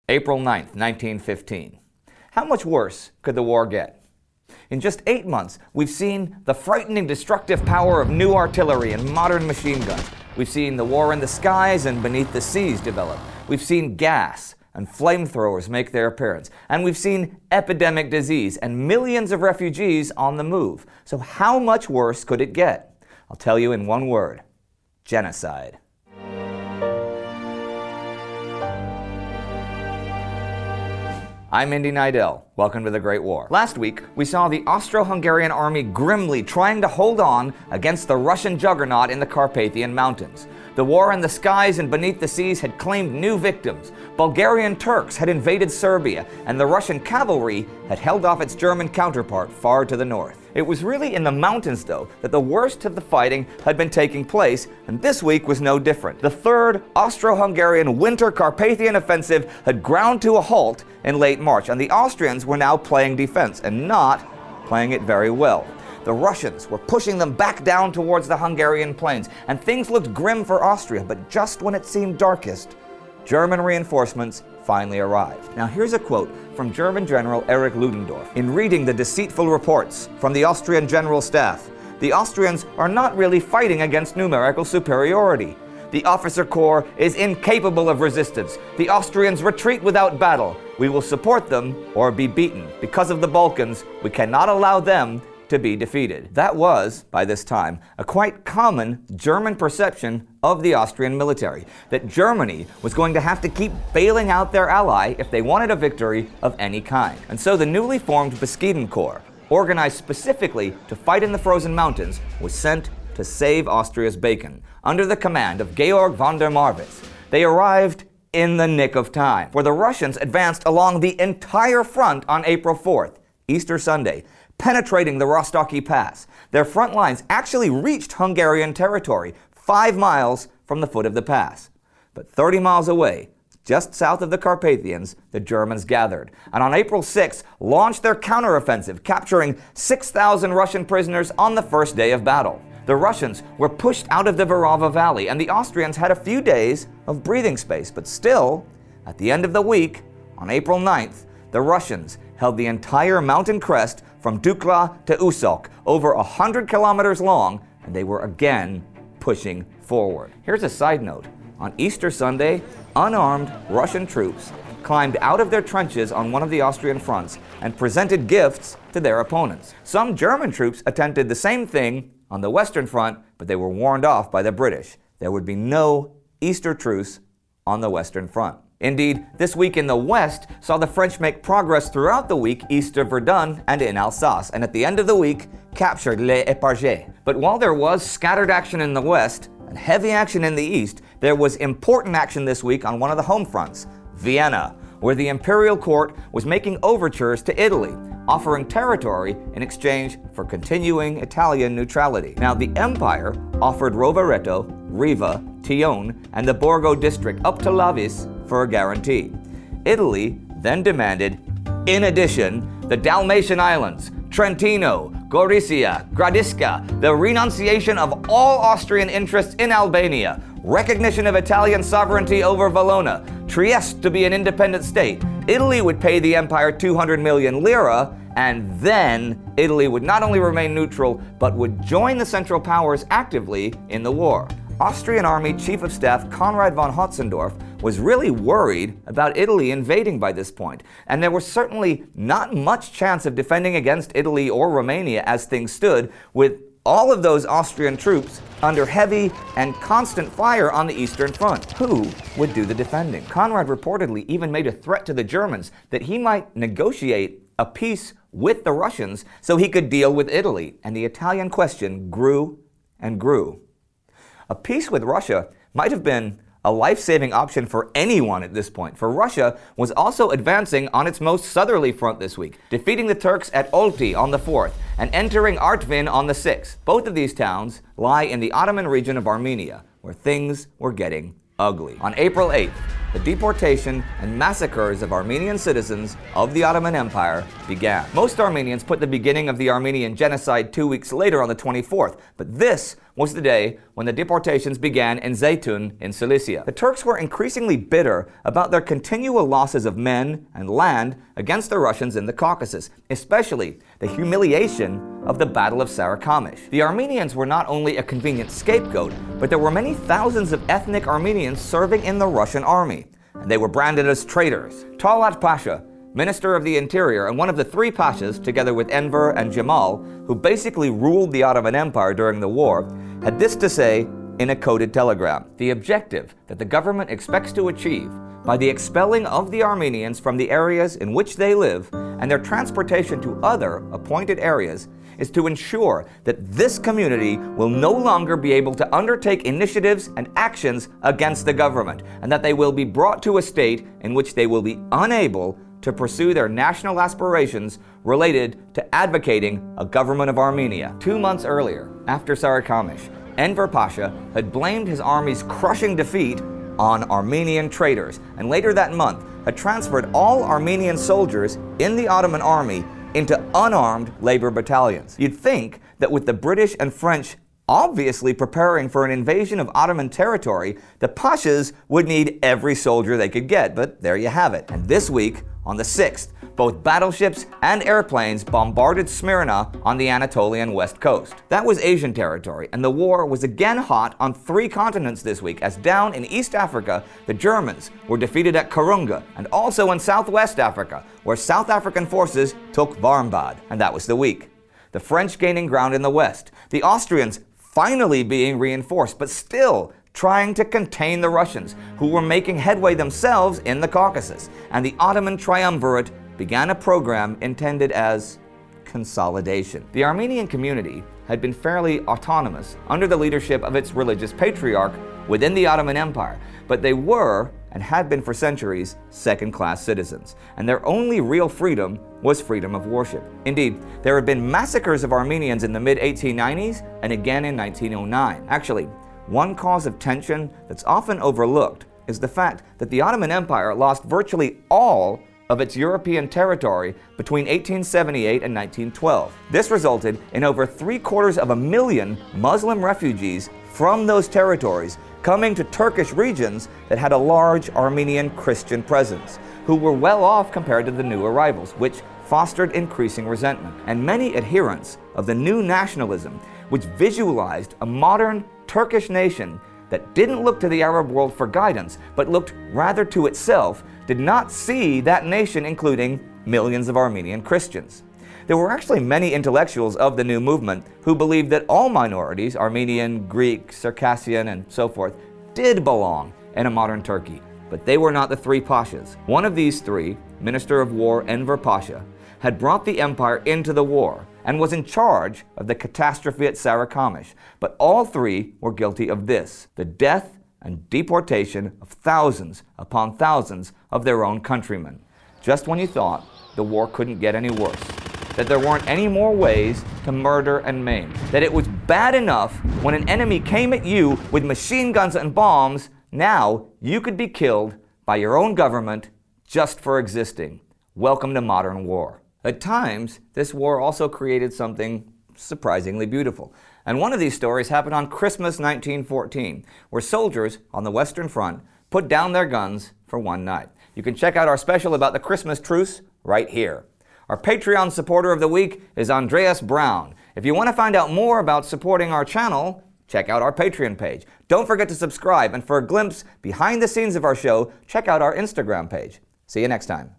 April 9th, 1915. How much worse could the war get? In just 8 months, we've seen the frightening destructive power of new artillery and modern machine guns. We've seen the war in the skies and beneath the seas develop. We've seen gas and flamethrowers make their appearance. And we've seen epidemic disease and millions of refugees on the move. So how much worse could it get? I'll tell you in one word: genocide. I'm Indy Nidell. Welcome to the Great War. Last week, we saw the Austro-Hungarian army grimly trying to hold on against the Russian juggernaut in the Carpathian Mountains. The war in the skies and beneath the seas had claimed new victims. Bulgarian Turks had invaded Serbia, and the Russian cavalry had held off its German counterpart far to the north. It was really in the mountains, though, that the worst of the fighting had been taking place, and this week was no different. The Third Austro-Hungarian Winter Carpathian Offensive had ground to a halt in late March, and the Austrians were now playing defense, and not playing it very well. The Russians were pushing them back down towards the Hungarian plains, and things looked grim for Austria, but just when it seemed darkest, German reinforcements finally arrived. Now here's a quote from German General Erich Ludendorff. In reading the deceitful reports from the Austrian General Staff, the Austrians are not really fighting against numerical superiority. The officer corps is incapable of resistance. The Austrians retreat without battle. We will support them or be beaten. Because of the Balkans, we cannot allow them to be defeated. That was, by this time, a quite common German perception of the Austrian military, that Germany was going to have to keep bailing out their ally if they wanted a victory of any kind. And so the newly formed Beskiden Corps, organized specifically to fight in the frozen mountains, was sent to save Austria's bacon, under the command of Georg von der Marwitz. They arrived in the nick of time, for the Russians advanced along the entire front on April 4th, Easter Sunday, penetrating the Rostoki Pass. Their front lines actually reached Hungarian territory, 5 miles from the foot of the pass. But 30 miles away, just south of the Carpathians, the Germans gathered, and on April 6th launched their counteroffensive, capturing 6,000 Russian prisoners on the first day of battle. The Russians were pushed out of the Varava Valley, and the Austrians had a few days of breathing space, but still, at the end of the week, on April 9th, the Russians held the entire mountain crest from Dukla to Usok, over 100 kilometers long, and they were again pushing forward. Here's a side note. On Easter Sunday, unarmed Russian troops climbed out of their trenches on one of the Austrian fronts and presented gifts to their opponents. Some German troops attempted the same thing on the Western Front, but they were warned off by the British. There would be no Easter truce on the Western Front. Indeed, this week in the West saw the French make progress throughout the week east of Verdun and in Alsace, and at the end of the week captured Les Eparges. But while there was scattered action in the West and heavy action in the East, there was important action this week on one of the home fronts, Vienna, where the imperial court was making overtures to Italy, offering territory in exchange for continuing Italian neutrality. Now, the empire offered Rovereto, Riva, Tion, and the Borgo district up to Lavis for a guarantee. Italy then demanded, in addition, the Dalmatian Islands, Trentino, Gorizia, Gradiška, the renunciation of all Austrian interests in Albania, recognition of Italian sovereignty over Valona, Trieste to be an independent state. Italy would pay the empire 200 million lira, and then Italy would not only remain neutral, but would join the Central Powers actively in the war. Austrian Army Chief of Staff Konrad von Hotzendorf was really worried about Italy invading by this point, and there was certainly not much chance of defending against Italy or Romania as things stood, with all of those Austrian troops under heavy and constant fire on the Eastern Front. Who would do the defending? Konrad reportedly even made a threat to the Germans that he might negotiate a peace with the Russians so he could deal with Italy, and the Italian question grew and grew. A peace with Russia might have been a life-saving option for anyone at this point, for Russia was also advancing on its most southerly front this week, defeating the Turks at Olti on the 4th and entering Artvin on the 6th. Both of these towns lie in the Ottoman region of Armenia, where things were getting ugly. On April 8th, the deportation and massacres of Armenian citizens of the Ottoman Empire began. Most Armenians put the beginning of the Armenian Genocide 2 weeks later on the 24th, but this was the day when the deportations began in Zeytun in Cilicia. The Turks were increasingly bitter about their continual losses of men and land against the Russians in the Caucasus, especially the humiliation of the Battle of Sarikamish. The Armenians were not only a convenient scapegoat, but there were many thousands of ethnic Armenians serving in the Russian army, and they were branded as traitors. Talat Pasha, Minister of the Interior and one of the three pashas, together with Enver and Jamal, who basically ruled the Ottoman Empire during the war, had this to say in a coded telegram: the objective that the government expects to achieve by the expelling of the Armenians from the areas in which they live and their transportation to other appointed areas is to ensure that this community will no longer be able to undertake initiatives and actions against the government, and that they will be brought to a state in which they will be unable to pursue their national aspirations related to advocating a government of Armenia. 2 months earlier, after Sarikamish, Enver Pasha had blamed his army's crushing defeat on Armenian traitors, and later that month had transferred all Armenian soldiers in the Ottoman army into unarmed labor battalions. You'd think that with the British and French obviously preparing for an invasion of Ottoman territory, the Pashas would need every soldier they could get, but there you have it. And this week, on the 6th, both battleships and airplanes bombarded Smyrna on the Anatolian west coast. That was Asian territory, and the war was again hot on 3 continents this week, as down in East Africa, the Germans were defeated at Karunga, and also in Southwest Africa, where South African forces took Warmbad, and that was the week. The French gaining ground in the west, the Austrians finally being reinforced, but still trying to contain the Russians, who were making headway themselves in the Caucasus, and the Ottoman triumvirate began a program intended as consolidation. The Armenian community had been fairly autonomous under the leadership of its religious patriarch within the Ottoman Empire, but they were, and had been for centuries, second-class citizens, and their only real freedom was freedom of worship. Indeed, there had been massacres of Armenians in the mid-1890s and again in 1909. Actually, one cause of tension that's often overlooked is the fact that the Ottoman Empire lost virtually all of its European territory between 1878 and 1912. This resulted in over 750,000 Muslim refugees from those territories coming to Turkish regions that had a large Armenian Christian presence, who were well off compared to the new arrivals, which fostered increasing resentment. And many adherents of the new nationalism, which visualized a modern Turkish nation that didn't look to the Arab world for guidance, but looked rather to itself, did not see that nation including millions of Armenian Christians. There were actually many intellectuals of the new movement who believed that all minorities, Armenian, Greek, Circassian, and so forth, did belong in a modern Turkey, but they were not the 3 pashas. One of these 3, Minister of War Enver Pasha, had brought the empire into the war and was in charge of the catastrophe at Sarikamish, but all 3 were guilty of this: the death and deportation of thousands upon thousands of their own countrymen, just when you thought the war couldn't get any worse, that there weren't any more ways to murder and maim, that it was bad enough when an enemy came at you with machine guns and bombs. Now you could be killed by your own government just for existing. Welcome to modern war. At times, this war also created something surprisingly beautiful. And one of these stories happened on Christmas 1914, where soldiers on the Western Front put down their guns for one night. You can check out our special about the Christmas truce right here. Our Patreon supporter of the week is Andreas Brown. If you want to find out more about supporting our channel, check out our Patreon page. Don't forget to subscribe, and for a glimpse behind the scenes of our show, check out our Instagram page. See you next time.